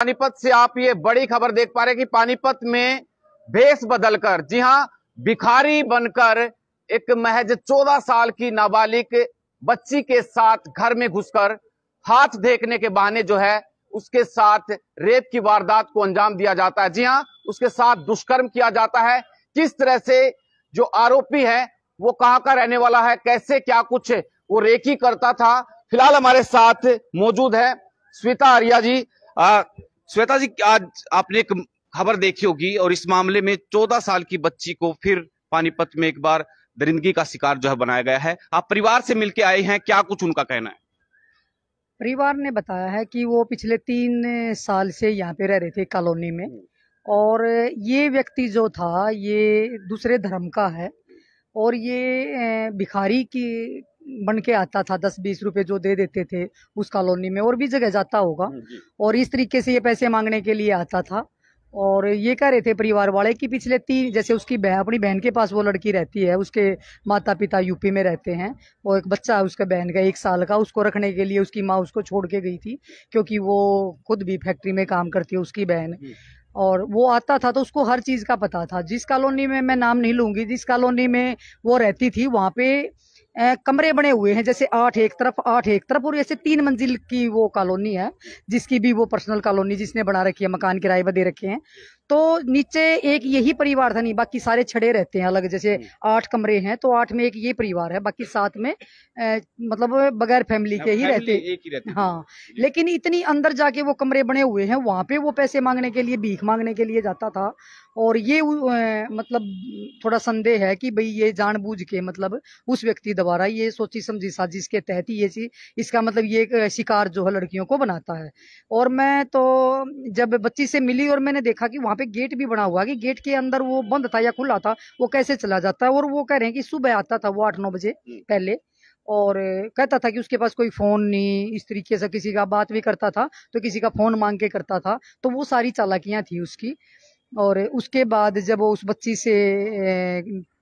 पानीपत से आप ये बड़ी खबर देख पा रहे हैं कि पानीपत में भेष बदलकर, जी हां, भिखारी बनकर एक महज 14 साल की नाबालिग बच्ची के साथ घर में घुसकर हाथ देखने के बहाने जो है उसके साथ रेप की वारदात को अंजाम दिया जाता है। जी हां, उसके साथ दुष्कर्म किया जाता है। किस तरह से जो आरोपी है वो कहां का रहने वाला है, कैसे क्या कुछ वो रेकी करता था, फिलहाल हमारे साथ मौजूद है श्वेता आर्या जी। श्वेता जी, आज आपने एक खबर देखी होगी और इस मामले में 14 साल की बच्ची को फिर पानीपत में एक बार दरिंदगी का शिकार जो है बनाया गया है। आप परिवार से मिलके आए हैं, क्या कुछ उनका कहना है? परिवार ने बताया है कि वो पिछले 3 साल से यहाँ पे रह रहे थे कॉलोनी में, और ये व्यक्ति जो था ये दूसरे धर्म का है और ये भिखारी की बन के आता था। 10-20 रुपए जो दे देते थे उस कॉलोनी में, और भी जगह जाता होगा, और इस तरीके से ये पैसे मांगने के लिए आता था। और ये कह रहे थे परिवार वाले कि पिछले 3, जैसे उसकी अपनी बहन के पास वो लड़की रहती है, उसके माता पिता यूपी में रहते हैं, वो एक बच्चा है उसके बहन का 1 साल का, उसको रखने के लिए उसकी माँ उसको छोड़ के गई थी, क्योंकि वो खुद भी फैक्ट्री में काम करती है उसकी बहन। और वो आता था तो उसको हर चीज का पता था। जिस कॉलोनी में, मैं नाम नहीं लूंगी, जिस कॉलोनी में वो रहती थी वहां पे कमरे बने हुए हैं, जैसे 8 एक तरफ 8 एक तरफ, और ऐसे 3 मंजिल की वो कॉलोनी है, जिसकी भी वो पर्सनल कॉलोनी जिसने बना रखी है, मकान किराए पर दे रखे हैं। तो नीचे एक यही परिवार था, नहीं बाकी सारे छड़े रहते हैं अलग, जैसे 8 कमरे हैं तो 8 में एक ये परिवार है, बाकी 7 में मतलब बगैर फैमिली के ही रहते। हाँ, लेकिन इतनी अंदर जाके वो कमरे बने हुए हैं, वहां पे वो पैसे मांगने के लिए, भीख मांगने के लिए जाता था। और ये मतलब थोड़ा संदेह है कि भाई ये जानबूझ के, मतलब उस व्यक्ति द्वारा ये सोची समझी साजिश के तहत ही ये चीज, इसका मतलब ये शिकार जो है लड़कियों को बनाता है। और मैं तो जब बच्ची से मिली और मैंने देखा कि वहां पे गेट भी बना हुआ, कि गेट के अंदर वो बंद था या खुला था, वो कैसे चला जाता है। और वो कह रहे हैं कि सुबह आता था वो 8-9 बजे पहले, और कहता था कि उसके पास कोई फोन नहीं, इस तरीके से किसी का बात भी करता था तो किसी का फोन मांग के करता था। तो वो सारी चालाकियां थी उसकी। और उसके बाद जब वो उस बच्ची से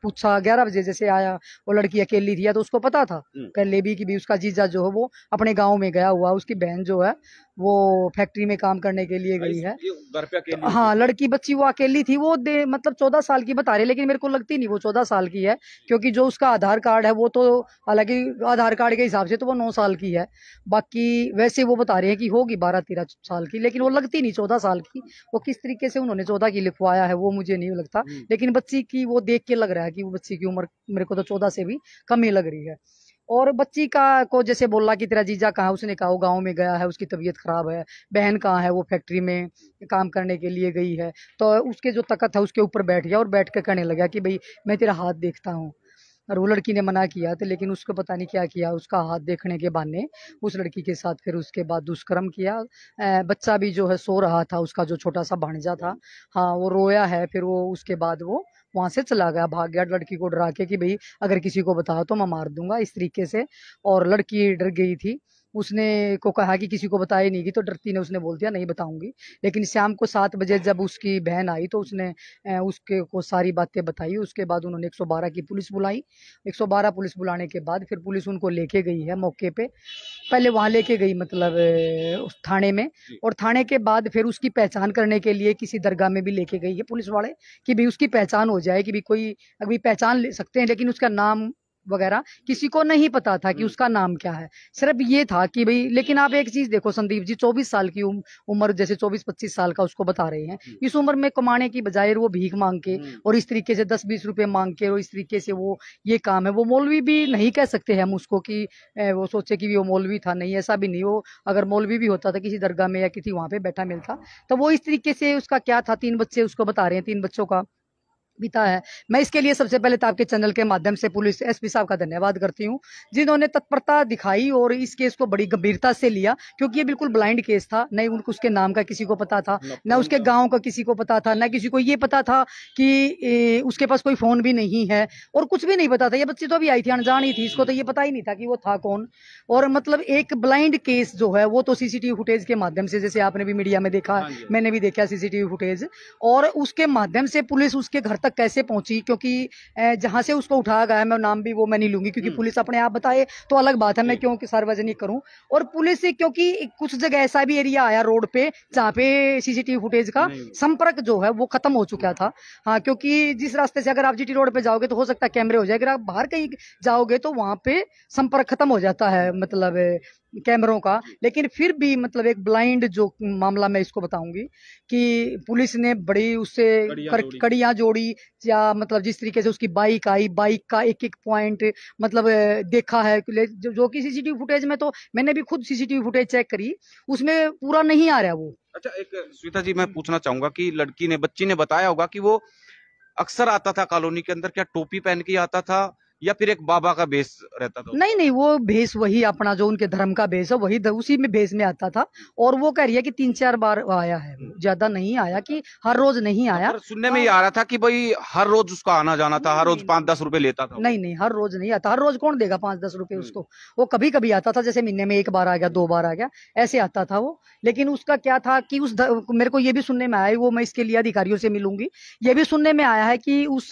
पूछा, 11 बजे जैसे आया, वो लड़की अकेली थी, या तो उसको पता था पहले भी कि भी उसका जीजा जो है वो अपने गांव में गया हुआ, उसकी बहन जो है वो फैक्ट्री में काम करने के लिए गई है। घर पे अकेली? हाँ, लड़की बच्ची वो अकेली थी। वो मतलब 14 साल की बता रहे, लेकिन मेरे को लगती नहीं वो 14 साल की है, क्योंकि जो उसका आधार कार्ड है वो तो, हालांकि आधार कार्ड के हिसाब से तो वो 9 साल की है, बाकी वैसे वो बता रहे हैं कि होगी 12-13 साल की, लेकिन वो लगती नहीं 14 साल की। वो किस तरीके से उन्होंने 14 की लिखवाया है वो मुझे नहीं लगता, लेकिन बच्ची की वो देख के लग रहा है कि वो बच्ची की उम्र मेरे को तो 14 से भी कम ही लग रही है। और बच्ची का को जैसे बोला कि तेरा जीजा कहाँ है, उसने कहा वो गाँव में गया है, उसकी तबीयत खराब है। बहन कहाँ है, वो फैक्ट्री में काम करने के लिए गई है। तो उसके जो तखत है उसके ऊपर बैठ गया और बैठ के कहने लगा कि भाई मैं तेरा हाथ देखता हूँ। और वो लड़की ने मना किया तो, लेकिन उसको पता नहीं क्या किया, उसका हाथ देखने के बहाने उस लड़की के साथ फिर उसके बाद दुष्कर्म किया। बच्चा भी जो है सो रहा था, उसका जो छोटा सा भांजा था, हाँ, वो रोया है। फिर वो उसके बाद वो वहां से चला गया, भाग गया, लड़की को डरा के कि भाई अगर किसी को बताओ तो मैं मार दूंगा, इस तरीके से। और लड़की डर गई थी, उसने को कहा कि किसी को बताए नहीं की, तो डरती ने उसने बोल दिया नहीं बताऊंगी। लेकिन शाम को 7 बजे जब उसकी बहन आई तो उसने उसके को सारी बातें बताई। उसके बाद उन्होंने 112 की पुलिस बुलाई। 112 पुलिस बुलाने के बाद फिर पुलिस उनको लेके गई है मौके पे। पहले वहां लेके गई, मतलब उस थाने में, और थाने के बाद फिर उसकी पहचान करने के लिए किसी दरगाह में भी लेके गई है पुलिस वाले, कि भी उसकी पहचान हो जाए, कि भी कोई अभी पहचान ले सकते हैं, लेकिन उसका नाम वगैरह किसी को नहीं पता था कि उसका नाम क्या है। सिर्फ ये था कि भाई, लेकिन आप एक चीज देखो संदीप जी, 24 साल की उम्र, जैसे 24-25 साल का उसको बता रहे हैं, इस उम्र में कमाने की बजाय वो भीख मांग के और इस तरीके से 10-20 रुपए मांग के, और इस तरीके से वो ये काम है। वो मौलवी भी नहीं कह सकते हम उसको कि वो सोचे कि वो मौलवी था, नहीं, ऐसा भी नहीं। वो अगर मौलवी भी होता था किसी दरगाह में या किसी वहां पे बैठा मिलता, तो वो इस तरीके से उसका क्या था, 3 बच्चे उसको बता रहे हैं, 3 बच्चों का पिता है। मैं इसके लिए सबसे पहले तो आपके चैनल के माध्यम से पुलिस एसपी साहब का धन्यवाद करती हूँ, जिन्होंने तत्परता दिखाई और इस केस को बड़ी गंभीरता से लिया, क्योंकि ये बिल्कुल ब्लाइंड केस था। नहीं उनको उसके नाम का किसी को पता था, न उसके गांव का किसी को पता था, न किसी को ये पता था कि उसके पास कोई फोन भी नहीं है, और कुछ भी नहीं पता था। ये बच्ची तो अभी आई थी, अनजान ही थी, इसको तो ये पता ही नहीं था कि वो था कौन। और मतलब एक ब्लाइंड केस जो है वो तो सीसीटीवी फुटेज के माध्यम से, जैसे आपने भी मीडिया में देखा, मैंने भी देखा सीसीटीवी फुटेज, और उसके माध्यम से पुलिस उसके घर तक कैसे पहुंची, क्योंकि जहां से उसको उठाया गया है, मैं नाम भी वो मैं नहीं लूंगी क्योंकि पुलिस अपने आप बताए तो अलग बात है, मैं क्यों सार्वजनिक करूं। और पुलिस क्योंकि कुछ जगह ऐसा भी एरिया आया रोड पे जहाँ पे सीसीटीवी फुटेज का संपर्क जो है वो खत्म हो चुका था। हाँ, क्योंकि जिस रास्ते से अगर आप जीटी रोड पे जाओगे तो हो सकता है कैमरे हो जाए, अगर आप बाहर कहीं जाओगे तो वहां पे संपर्क खत्म हो जाता है, मतलब कैमरों का। लेकिन फिर भी मतलब एक ब्लाइंड जो मामला मैं इसको बताऊंगी कि पुलिस ने बड़ी उससे कड़ियां जोड़ी, या मतलब जिस तरीके से उसकी बाइक आई, बाइक का एक एक पॉइंट मतलब देखा है, जो कि सीसीटीवी फुटेज में, तो मैंने भी खुद सीसीटीवी फुटेज चेक करी, उसमें पूरा नहीं आ रहा वो। अच्छा, एक श्वेता जी मैं पूछना चाहूंगा कि बच्ची ने बताया होगा कि वो अक्सर आता था कॉलोनी के अंदर, क्या टोपी पहन के आता था या फिर एक बाबा का भेष रहता था? नहीं नहीं, वो भेष वही अपना जो उनके धर्म का भेष है वही उसी में भेष में आता था। और वो कह रही है कि 3-4 बार आया है, ज्यादा नहीं आया, कि हर रोज नहीं आया। सुनने में ये आ रहा था कि भाई हर रोज उसका आना जाना था, हर रोज 5-10 रुपए लेता था। नहीं नहीं, हर रोज नहीं आता, हर रोज कौन देगा 5-10 रुपए उसको। वो कभी कभी आता था, जैसे महीने में 1 बार आ गया, 2 बार आ गया, ऐसे आता था वो। लेकिन उसका क्या था कि मेरे को ये भी सुनने में आया, वो मैं इसके लिए अधिकारियों से मिलूंगी, ये भी सुनने में आया है कि उस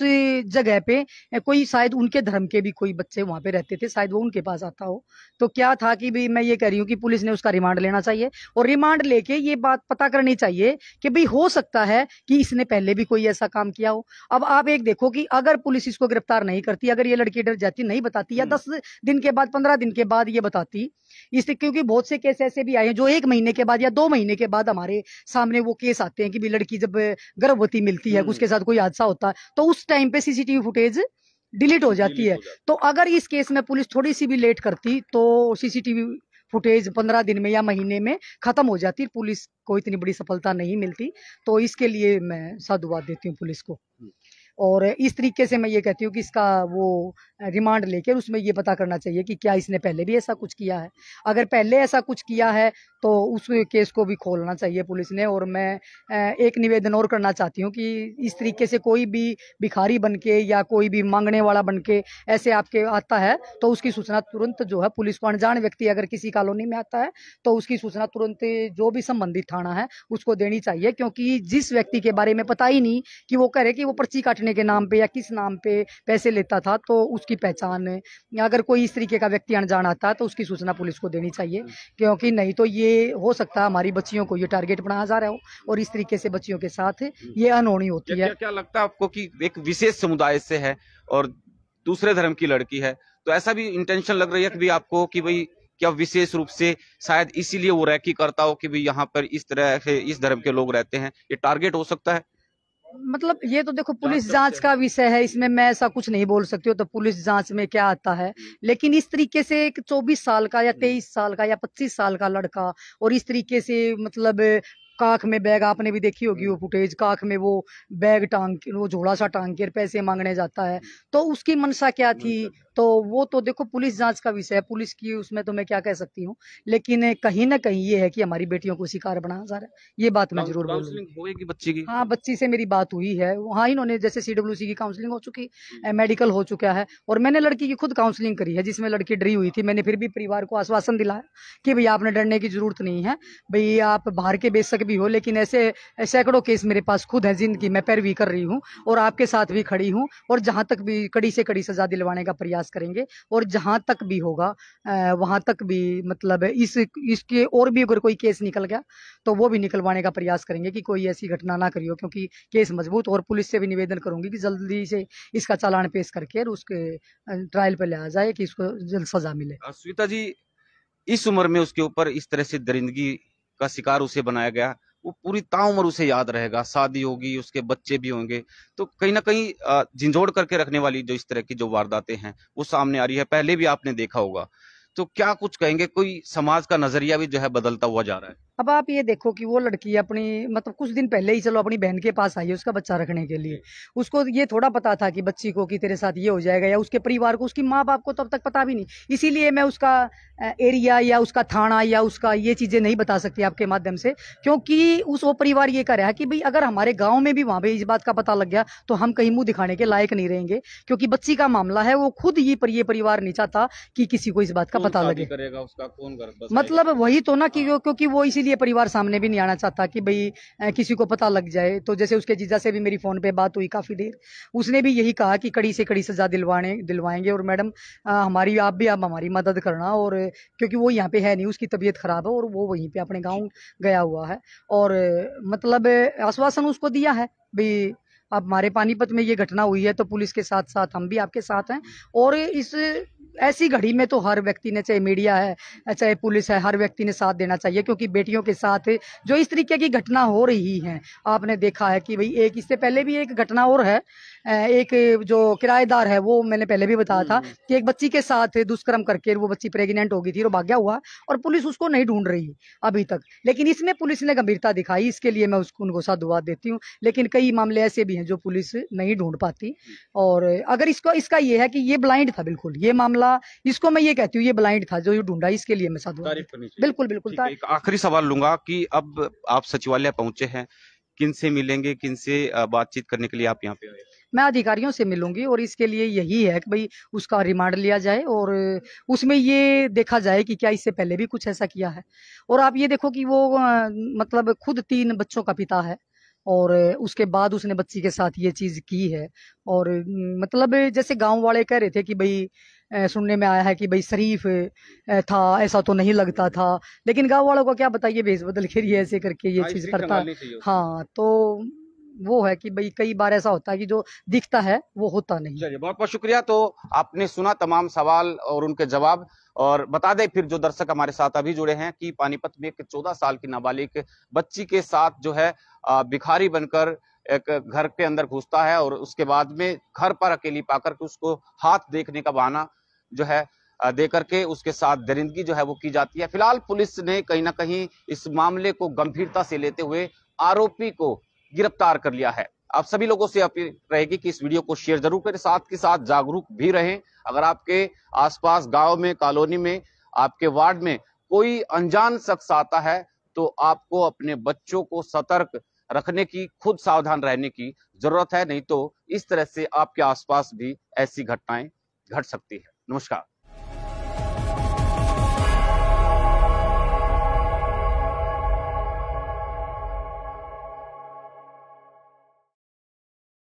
जगह पे कोई शायद उनके धर्म के भी कोई बच्चे वहां पे रहते थे, शायद वो उनके पास आता हो। तो क्या था कि भाई मैं ये कह रही हूँ कि पुलिस ने उसका रिमांड लेना चाहिए, और रिमांड लेके ये बात पता करनी चाहिए कि भाई हो सकता है कि इसने पहले भी कोई ऐसा काम किया हो। अब आप एक देखो कि अगर पुलिस इसको गिरफ्तार नहीं करती, अगर ये लड़की डर जाती, नहीं बताती, या 10 दिन के बाद, 15 दिन के बाद ये बताती, इससे, क्योंकि बहुत से केस ऐसे भी आए हैं जो 1 महीने के बाद या 2 महीने के बाद हमारे सामने वो केस आते हैं कि भी लड़की जब गर्भवती मिलती है, उसके साथ कोई हादसा होता है, तो उस टाइम पे सीसीटीवी फुटेज डिलीट हो जाती है। तो अगर इस केस में पुलिस थोड़ी सी भी लेट करती तो सीसीटीवी फुटेज 15 दिन में या महीने में खत्म हो जाती, पुलिस को इतनी बड़ी सफलता नहीं मिलती। तो इसके लिए मैं साधुवाद देती हूँ पुलिस को। और इस तरीके से मैं ये कहती हूँ कि इसका वो रिमांड लेकर उसमें ये पता करना चाहिए कि क्या इसने पहले भी ऐसा कुछ किया है। अगर पहले ऐसा कुछ किया है तो उस केस को भी खोलना चाहिए पुलिस ने। और मैं एक निवेदन और करना चाहती हूँ कि इस तरीके से कोई भी भिखारी बन के या कोई भी मांगने वाला बन के ऐसे आपके आता है तो उसकी सूचना तुरंत जो है पुलिस को, अनजान व्यक्ति अगर किसी कॉलोनी में आता है तो उसकी सूचना तुरंत जो भी संबंधित थाना है उसको देनी चाहिए। क्योंकि जिस व्यक्ति के बारे में पता ही नहीं कि वो कह रहे कि वो पर्ची काटने के नाम पे या किस नाम पे पैसे लेता था, तो उसकी पहचान अगर कोई इस तरीके का व्यक्ति अनजान आता है तो उसकी सूचना पुलिस को देनी चाहिए। क्योंकि नहीं तो ये हो सकता है हमारी बच्चियों को ये टारगेट बनाया जा रहा हो और इस तरीके से बच्चियों के साथ ये अनहोनी होती है। क्या लगता है आपको कि एक विशेष समुदाय से है और दूसरे धर्म की लड़की है, तो ऐसा भी इंटेंशन लग रही है कि भाई आपको कि भाई क्या विशेष रूप से शायद इसीलिए वो रैकी करता हो कि भाई यहाँ पर इस तरह से इस धर्म के लोग रहते हैं, ये टारगेट हो सकता है? मतलब ये तो देखो पुलिस जांच का विषय है, इसमें मैं ऐसा कुछ नहीं बोल सकती हूँ तो पुलिस जांच में क्या आता है। लेकिन इस तरीके से एक 24 साल का या 23 साल का या 25 साल का लड़का और इस तरीके से मतलब काख में बैग, आपने भी देखी होगी वो फुटेज, काख में वो बैग टांग, वो झोला सा टांग के पैसे मांगने जाता है, तो उसकी मनसा क्या थी, तो वो तो देखो पुलिस जांच का विषय है, पुलिस की उसमें तो मैं क्या कह सकती हूँ। लेकिन कहीं ना कहीं ये है कि हमारी बेटियों को शिकार बनाया जा रहा है, ये बात मैं जरूर बोलूंगी। बच्ची की हाँ, बच्ची से मेरी बात हुई है, हाँ, इन्होंने जैसे CWC की काउंसलिंग हो चुकी, मेडिकल हो चुका है, और मैंने लड़की की खुद काउंसलिंग करी है जिसमें लड़की डरी हुई थी। मैंने फिर भी परिवार को आश्वासन दिलाया कि भैया आपने डरने की जरूरत नहीं है, भाई आप बाहर के बेशक भी हो, लेकिन ऐसे सैकड़ों केस मेरे पास खुद है जिनकी मैं पैरवी कर रही हूँ और आपके साथ भी खड़ी हूँ, और जहां तक भी कड़ी से कड़ी सजा दिलवाने का प्रयास करेंगे, और जहां तक भी होगा वहां तक भी मतलब इसके और भी अगर कोई केस निकल गया तो वो भी निकलवाने का प्रयास करेंगे कि कोई ऐसी घटना ना करियो, क्योंकि केस मजबूत। और पुलिस से भी निवेदन करूंगी कि जल्दी से इसका चालान पेश करके उसके ट्रायल पे लाया जाए कि इसको जल्द सजा मिले। श्वेता जी, इस उम्र में उसके ऊपर इस तरह से दरिंदगी का शिकार उसे बनाया गया, वो पूरी ताउम्र उसे याद रहेगा। शादी होगी, उसके बच्चे भी होंगे, तो कहीं ना कहीं झिंझोड़ करके रखने वाली जो इस तरह की जो वारदातें हैं वो सामने आ रही है, पहले भी आपने देखा होगा। तो क्या कुछ कहेंगे, कोई समाज का नजरिया भी जो है बदलता हुआ जा रहा है? अब आप ये देखो कि वो लड़की अपनी मतलब कुछ दिन पहले ही चलो अपनी बहन के पास आई है उसका बच्चा रखने के लिए। उसको ये थोड़ा पता था कि बच्ची को कि तेरे साथ ये हो जाएगा, या उसके परिवार को, उसकी माँ बाप को तो अब तक पता भी नहीं। इसीलिए मैं उसका एरिया या उसका थाना या उसका ये चीजें नहीं बता सकती आपके माध्यम से, क्योंकि वो परिवार ये कर रहा है कि भाई अगर हमारे गाँव में भी वहां पे इस बात का पता लग गया तो हम कहीं मुंह दिखाने के लायक नहीं रहेंगे, क्योंकि बच्ची का मामला है। वो खुद ये परिवार नहीं चाहता कि किसी को इस बात का पता लगे। करेगा उसका कौन? मतलब वही तो ना कि क्योंकि वो इसीलिए इसीलिए परिवार सामने भी नहीं आना चाहता कि भाई किसी को पता लग जाए। तो जैसे उसके जीजा से भी मेरी फ़ोन पे बात हुई काफ़ी देर, उसने भी यही कहा कि कड़ी से कड़ी सज़ा दिलवाएंगे। और मैडम हमारी आप हमारी मदद करना, और क्योंकि वो यहाँ पे है नहीं, उसकी तबीयत ख़राब है और वो वहीं पे अपने गाँव गया हुआ है। और मतलब आश्वासन उसको दिया है भाई अब हमारे पानीपत में ये घटना हुई है तो पुलिस के साथ साथ हम भी आपके साथ हैं। और इस ऐसी घड़ी में तो हर व्यक्ति ने, चाहे मीडिया है चाहे पुलिस है, हर व्यक्ति ने साथ देना चाहिए, क्योंकि बेटियों के साथ जो इस तरीके की घटना हो रही है, आपने देखा है कि भाई एक इससे पहले भी एक घटना और है, एक जो किराएदार है वो मैंने पहले भी बताया था कि एक बच्ची के साथ दुष्कर्म करके वो बच्ची प्रेग्नेंट हो गई थी और भाग्या हुआ, और पुलिस उसको नहीं ढूंढ रही अभी तक। लेकिन इसमें पुलिस ने गंभीरता दिखाई, इसके लिए मैं उनको साधुवाद देती हूँ। लेकिन कई मामले ऐसे भी हैं जो पुलिस नहीं ढूंढ पाती। और अगर इसका ये है कि ये ब्लाइंड था, बिल्कुल ये मामला, इसको मैं ये कहती हूँ ये ब्लाइंड था जो ये ढूंढा, इसके लिए मैं साधुवाद बिल्कुल बिल्कुल। एक आखिरी सवाल लूंगा कि अब आप सचिवालय पहुंचे हैं, किन से मिलेंगे, किन से बातचीत करने के लिए आप यहाँ पे आए? मैं अधिकारियों से मिलूंगी और इसके लिए यही है कि भाई उसका रिमांड लिया जाए और उसमें ये देखा जाए कि क्या इससे पहले भी कुछ ऐसा किया है। और आप ये देखो कि वो मतलब खुद 3 बच्चों का पिता है और उसके बाद उसने बच्ची के साथ ये चीज की है। और मतलब जैसे गांव वाले कह रहे थे कि भाई सुनने में आया है कि भाई शरीफ था, ऐसा तो नहीं लगता था, लेकिन गांव वालों को क्या बताइए भेस बदल के ये ऐसे करके ये चीज करता है। हाँ, तो वो है कि भाई कई बार ऐसा होता है कि जो दिखता है वो होता नहीं। चलिए, बहुत बहुत शुक्रिया। तो आपने सुना तमाम सवाल और उनके जवाब। और बता दें फिर जो दर्शक हमारे साथ अभी जुड़े हैं कि पानीपत में एक 14 साल की नाबालिग बच्ची के साथ जो है भिखारी बनकर एक घर के अंदर घुसता है और उसके बाद में घर पर अकेली पाकर के उसको हाथ देखने का बहाना जो है दे करके उसके साथ दरिंदगी जो है वो की जाती है। फिलहाल पुलिस ने कहीं ना कहीं इस मामले को गंभीरता से लेते हुए आरोपी को गिरफ्तार कर लिया है। आप सभी लोगों से अपील रहेगी कि इस वीडियो को शेयर जरूर करें, साथ के साथ जागरूक भी रहें। अगर आपके आसपास गांव में, कॉलोनी में, आपके वार्ड में कोई अनजान शख्स आता है तो आपको अपने बच्चों को सतर्क रखने की, खुद सावधान रहने की जरूरत है, नहीं तो इस तरह से आपके आसपास भी ऐसी घटनाएं घट सकती है। नमस्कार।